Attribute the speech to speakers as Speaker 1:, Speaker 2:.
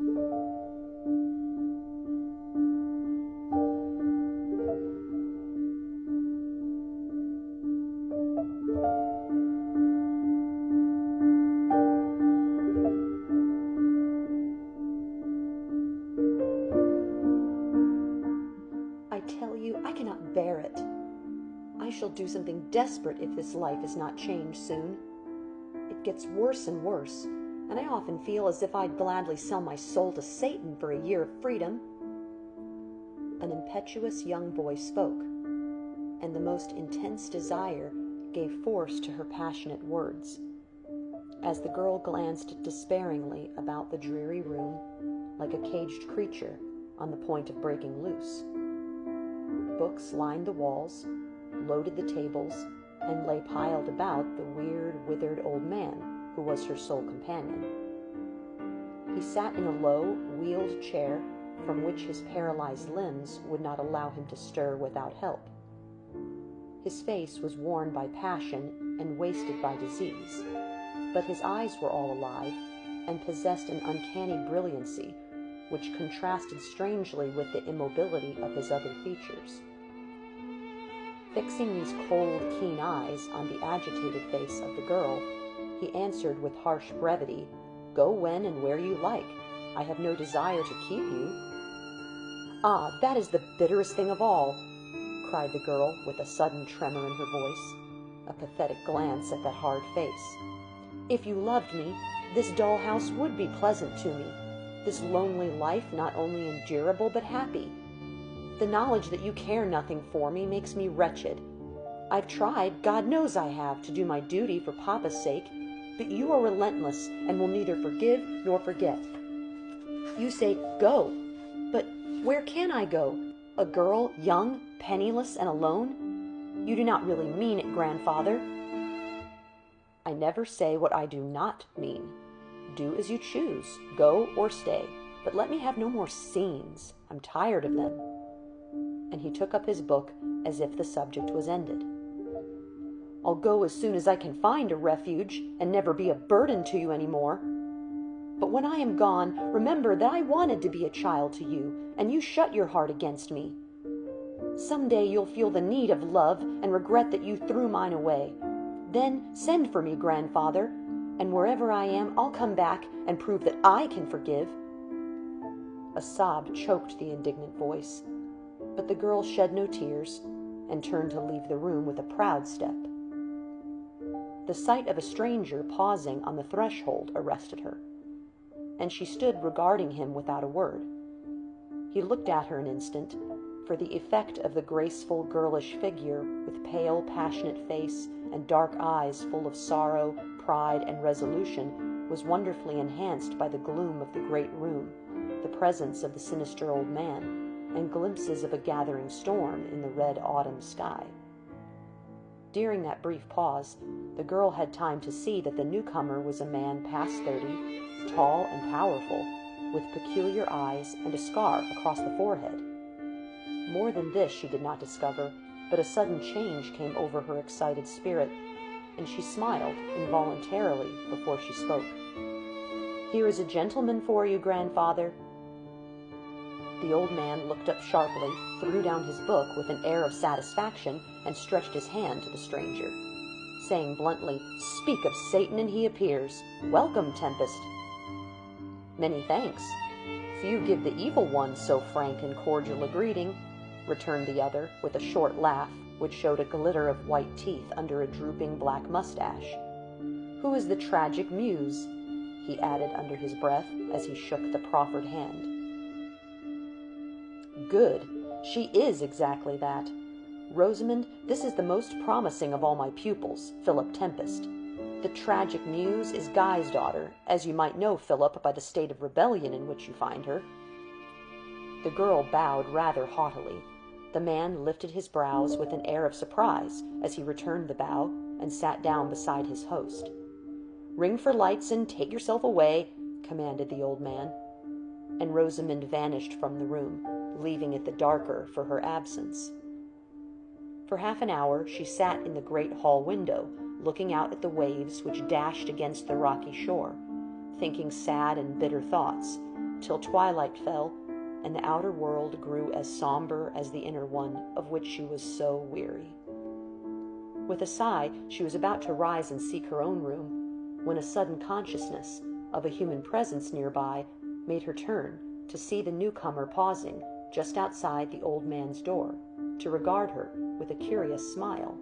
Speaker 1: I tell you, I cannot bear it. I shall do something desperate if this life is not changed soon. It gets worse and worse, and I often feel as if I'd gladly sell my soul to Satan for a year of freedom. An impetuous young boy spoke, and the most intense desire gave force to her passionate words. As the girl glanced despairingly about the dreary room, like a caged creature on the point of breaking loose. Books lined the walls, loaded the tables, and lay piled about the weird, withered old man who was her sole companion. He sat in a low, wheeled chair from which his paralyzed limbs would not allow him to stir without help. His face was worn by passion and wasted by disease, but his eyes were all alive and possessed an uncanny brilliancy which contrasted strangely with the immobility of his other features. Fixing these cold, keen eyes on the agitated face of the girl, he answered with harsh brevity, "Go when and where you like. I have no desire to keep you." "Ah, that is the bitterest thing of all," cried the girl with a sudden tremor in her voice, a pathetic glance at that hard face. "If you loved me, this dull house would be pleasant to me, this lonely life not only endurable but happy. The knowledge that you care nothing for me makes me wretched. I've tried, God knows I have, to do my duty for Papa's sake, but you are relentless and will neither forgive nor forget. You say, 'Go,' but where can I go? A girl, young, penniless, and alone? You do not really mean it, grandfather." "I never say what I do not mean. Do as you choose, go or stay, but let me have no more scenes. I'm tired of them." And he took up his book as if the subject was ended. "I'll go as soon as I can find a refuge and never be a burden to you any more. But when I am gone, remember that I wanted to be a child to you, and you shut your heart against me. Some day you'll feel the need of love and regret that you threw mine away. Then send for me, grandfather, and wherever I am, I'll come back and prove that I can forgive." A sob choked the indignant voice, but the girl shed no tears and turned to leave the room with a proud step. The sight of a stranger pausing on the threshold arrested her, and she stood regarding him without a word. He looked at her an instant, for the effect of the graceful, girlish figure, with pale, passionate face and dark eyes full of sorrow, pride, and resolution, was wonderfully enhanced by the gloom of the great room, the presence of the sinister old man, and glimpses of a gathering storm in the red autumn sky. During that brief pause, the girl had time to see that the newcomer was a man past 30, tall and powerful, with peculiar eyes and a scar across the forehead. More than this she did not discover, but a sudden change came over her excited spirit, and she smiled involuntarily before she spoke. "Here is a gentleman for you, grandfather." The old man looked up sharply, threw down his book with an air of satisfaction, and stretched his hand to the stranger, saying bluntly, "Speak of Satan and he appears. Welcome, Tempest." "Many thanks. Few give the evil one so frank and cordial a greeting," returned the other, with a short laugh, which showed a glitter of white teeth under a drooping black mustache. "Who is the tragic muse?" he added under his breath, as he shook the proffered hand. "Good. She is exactly that. Rosamond, this is the most promising of all my pupils, Philip Tempest. The tragic muse is Guy's daughter, as you might know, Philip, by the state of rebellion in which you find her." The girl bowed rather haughtily. The man lifted his brows with an air of surprise as he returned the bow and sat down beside his host. "Ring for lights and take yourself away," commanded the old man, and Rosamond vanished from the room, leaving it the darker for her absence. For half an hour she sat in the great hall window, looking out at the waves which dashed against the rocky shore, thinking sad and bitter thoughts, till twilight fell, and the outer world grew as somber as the inner one, of which she was so weary. With a sigh, she was about to rise and seek her own room, when a sudden consciousness of a human presence nearby made her turn to see the newcomer pausing just outside the old man's door, to regard her with a curious smile.